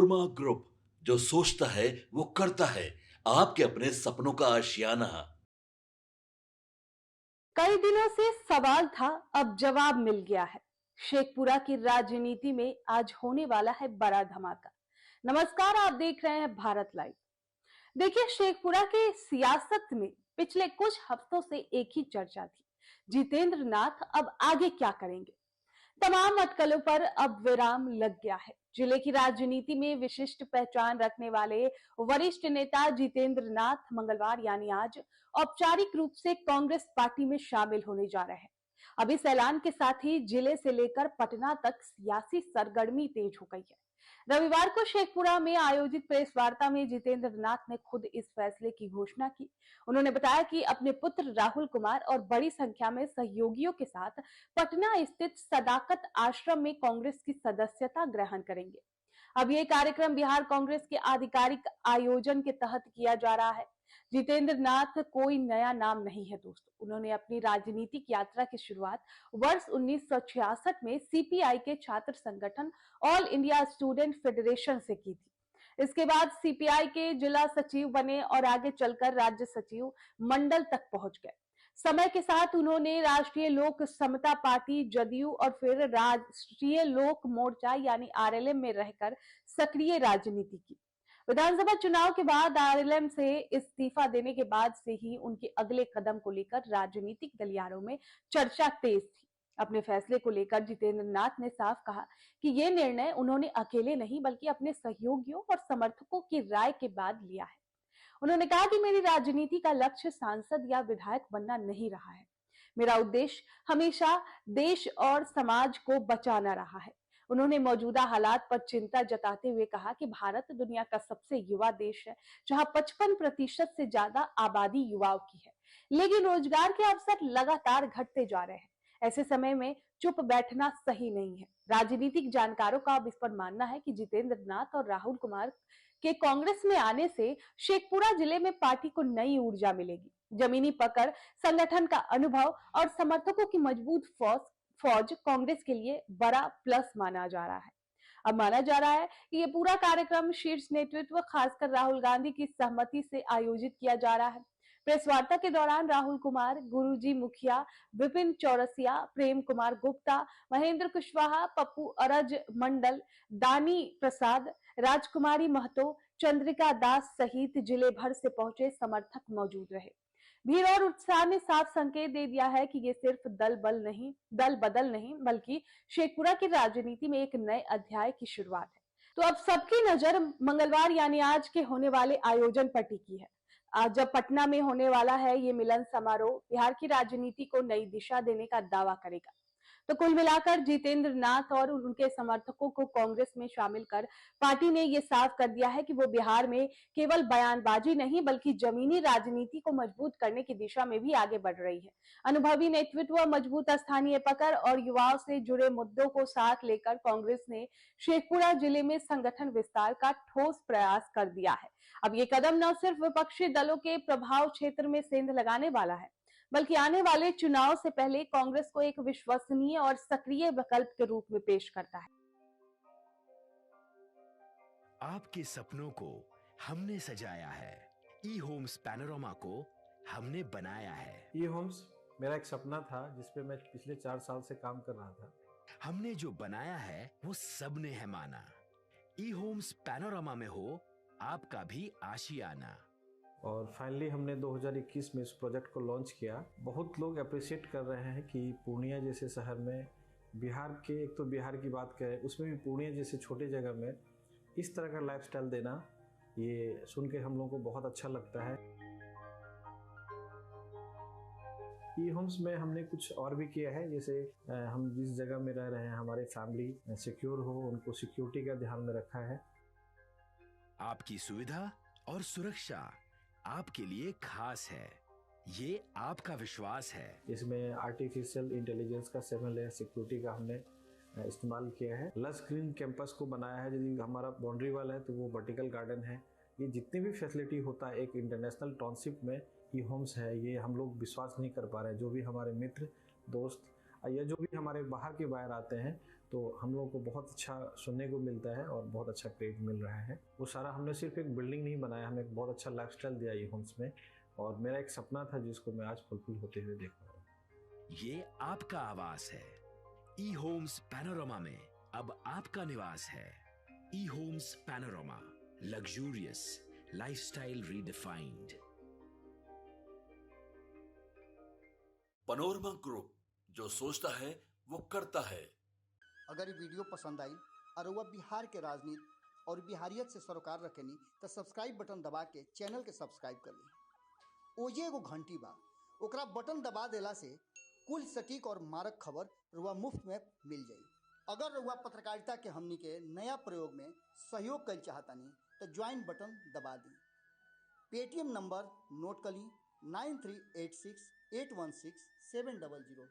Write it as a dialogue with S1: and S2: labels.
S1: Manorama group, जो सोचता है वो करता है। आपके अपने सपनों का आशियाना।
S2: कई दिनों से सवाल था, अब जवाब मिल गया है। शेखपुरा की राजनीति में आज होने वाला है बड़ा धमाका। नमस्कार, आप देख रहे हैं भारत लाइव। देखिए, शेखपुरा के सियासत में पिछले कुछ हफ्तों से एक ही चर्चा थी, जितेंद्र नाथ अब आगे क्या करेंगे। तमाम अटकलों पर अब विराम लग गया है। जिले की राजनीति में विशिष्ट पहचान रखने वाले वरिष्ठ नेता जितेंद्र नाथ मंगलवार यानी आज औपचारिक रूप से कांग्रेस पार्टी में शामिल होने जा रहे हैं। अब इस ऐलान के साथ ही जिले से लेकर पटना तक सियासी सरगर्मी तेज हो गई है। रविवार को शेखपुरा में आयोजित प्रेस वार्ता में जितेंद्र नाथ ने खुद इस फैसले की घोषणा की। उन्होंने बताया कि अपने पुत्र राहुल कुमार और बड़ी संख्या में सहयोगियों के साथ पटना स्थित सदाकत आश्रम में कांग्रेस की सदस्यता ग्रहण करेंगे। अब ये कार्यक्रम बिहार कांग्रेस के आधिकारिक आयोजन के तहत किया जा रहा है। जितेंद्र नाथ कोई नया नाम नहीं है दोस्तों। उन्होंने अपनी राजनीतिक यात्रा की शुरुआत वर्ष 1966 में सीपीआई के छात्र संगठन ऑल इंडिया स्टूडेंट फेडरेशन से की थी। इसके बाद सीपीआई के जिला सचिव बने और आगे चलकर राज्य सचिव मंडल तक पहुंच गए। समय के साथ उन्होंने राष्ट्रीय लोक समता पार्टी जदयू और फिर राष्ट्रीय लोक मोर्चा यानी आरएलएम में रहकर सक्रिय राजनीति की। विधानसभा चुनाव के बाद आरएलएम से इस्तीफा देने के बाद से ही उनके अगले कदम को लेकर राजनीतिक गलियारों में चर्चा तेज थी। अपने फैसले को लेकर जितेंद्र नाथ ने साफ कहा कि ये निर्णय उन्होंने अकेले नहीं बल्कि अपने सहयोगियों और समर्थकों की राय के बाद लिया है। उन्होंने कहा कि मेरी राजनीति का लक्ष्य सांसद या विधायक बनना नहीं रहा है। मेरा उद्देश्य हमेशा देश और समाज को बचाना रहा है। उन्होंने मौजूदा हालात पर चिंता जताते हुए कहा कि भारत दुनिया का सबसे युवा देश है, जहां 55% से ज्यादा आबादी युवाओं की है, लेकिन रोजगार के अवसर लगातार घटते जा रहे हैं। ऐसे समय में चुप बैठना सही नहीं है। राजनीतिक जानकारों का अब इस पर मानना है कि जितेंद्र नाथ और राहुल कुमार के कांग्रेस में आने से शेखपुरा जिले में पार्टी को नई ऊर्जा मिलेगी। जमीनी पकड़, संगठन का अनुभव और समर्थकों की मजबूत फौज कांग्रेस के लिए बड़ा प्लस माना जा रहा है। अब माना जा रहा है कि ये पूरा कार्यक्रम शीर्ष नेतृत्व खासकर राहुल गांधी की सहमति से आयोजित किया जा रहा है। प्रेस वार्ता के दौरान राहुल कुमार, गुरुजी मुखिया, विपिन चौरसिया, प्रेम कुमार गुप्ता, महेंद्र कुशवाहा, पप्पू अरज मंडल, दानी प्रसाद, राजकुमारी महतो, चंद्रिका दास सहित जिले भर से पहुंचे समर्थक मौजूद रहे। भीड़ और उत्साह ने साफ संकेत दे दिया है कि ये सिर्फ दल बदल नहीं बल्कि शेखपुरा की राजनीति में एक नए अध्याय की शुरुआत है। तो अब सबकी नजर मंगलवार यानी आज के होने वाले आयोजन पर टिकी है। आज जब पटना में होने वाला है ये मिलन समारोह बिहार की राजनीति को नई दिशा देने का दावा करेगा। तो कुल मिलाकर जितेंद्र नाथ और उनके समर्थकों को कांग्रेस में शामिल कर पार्टी ने यह साफ कर दिया है कि वो बिहार में केवल बयानबाजी नहीं बल्कि जमीनी राजनीति को मजबूत करने की दिशा में भी आगे बढ़ रही है। अनुभवी नेतृत्व, मजबूत स्थानीय पकड़ और युवाओं से जुड़े मुद्दों को साथ लेकर कांग्रेस ने शेखपुरा जिले में संगठन विस्तार का ठोस प्रयास कर दिया है। अब ये कदम न सिर्फ विपक्षी दलों के प्रभाव क्षेत्र में सेंध लगाने वाला है, बल्कि आने वाले चुनाव से पहले कांग्रेस को एक विश्वसनीय और सक्रिय विकल्प के रूप में पेश करता है।
S3: आपके सपनों को हमने सजाया है, ई होम्स पैनोरामा को हमने बनाया है।
S4: ई होम्स मेरा एक सपना था जिसपे मैं पिछले 4 साल से काम कर रहा था।
S3: हमने जो बनाया है वो सबने है माना। ई होम्स पैनोरामा में हो आपका भी आशियाना।
S4: और फाइनली हमने 2021 में इस प्रोजेक्ट को लॉन्च किया। बहुत लोग अप्रिशिएट कर रहे हैं कि पूर्णिया जैसे शहर में बिहार के, एक तो बिहार की बात करें उसमें भी पूर्णिया जैसे छोटे जगह में इस तरह का लाइफस्टाइल देना, ये सुन के हम लोगों को बहुत अच्छा लगता है। ई होम्स में हमने कुछ और भी किया है, जैसे हम जिस जगह में रह रहे हैं हमारे फैमिली सिक्योर हो, उनको सिक्योरिटी का ध्यान में रखा है।
S3: आपकी सुविधा और सुरक्षा आपके लिए खास है, ये आपका विश्वास है।
S4: इसमें आर्टिफिशियल इंटेलिजेंस का 7 लेयर सिक्योरिटी का हमने इस्तेमाल किया है। लस ग्रीन कैंपस को बनाया है। यदि हमारा बाउंड्री वाल है तो वो वर्टिकल गार्डन है। ये जितनी भी फैसिलिटी होता है एक इंटरनेशनल टाउनशिप में ई होम्स है, ये हम लोग विश्वास नहीं कर पा रहे हैं। जो भी हमारे मित्र, दोस्त या जो भी हमारे बाहर के बाहर आते हैं तो हम लोगों को बहुत अच्छा सुनने को मिलता है और बहुत अच्छा क्रेडिट मिल रहा है। वो सारा हमने सिर्फ एक बिल्डिंग नहीं बनाया, हमें एक बहुत अच्छा लाइफस्टाइल दिया ई होम्स में, और मेरा एक सपना था जिसको मैं आज फुलफिल होते हुए देख रहा हूँ।
S3: ये आपका आवास है। ई होम्स पैनोरमा में अब आपका निवास है। E Homes Panorama, luxurious lifestyle redefined.
S1: Panorama group, जो सोचता है वो करता है।
S5: अगर ये वीडियो पसंद आई और वह बिहार के राजनीति और बिहारियत से सरोकार रखेनी तो सब्सक्राइब बटन दबा के चैनल के सब्सक्राइब कर ली। ओजे एगो घंटी बा, ओकरा बटन दबा देला से कुल सटीक और मारक खबर रुआ मुफ्त में मिल जाई। अगर रुआ पत्रकारिता के हमनी के नया प्रयोग में सहयोग कर चाहतानी तो ज्वाइन बटन दबा दी। पेटीएम नंबर नोट कर ली 9386816700।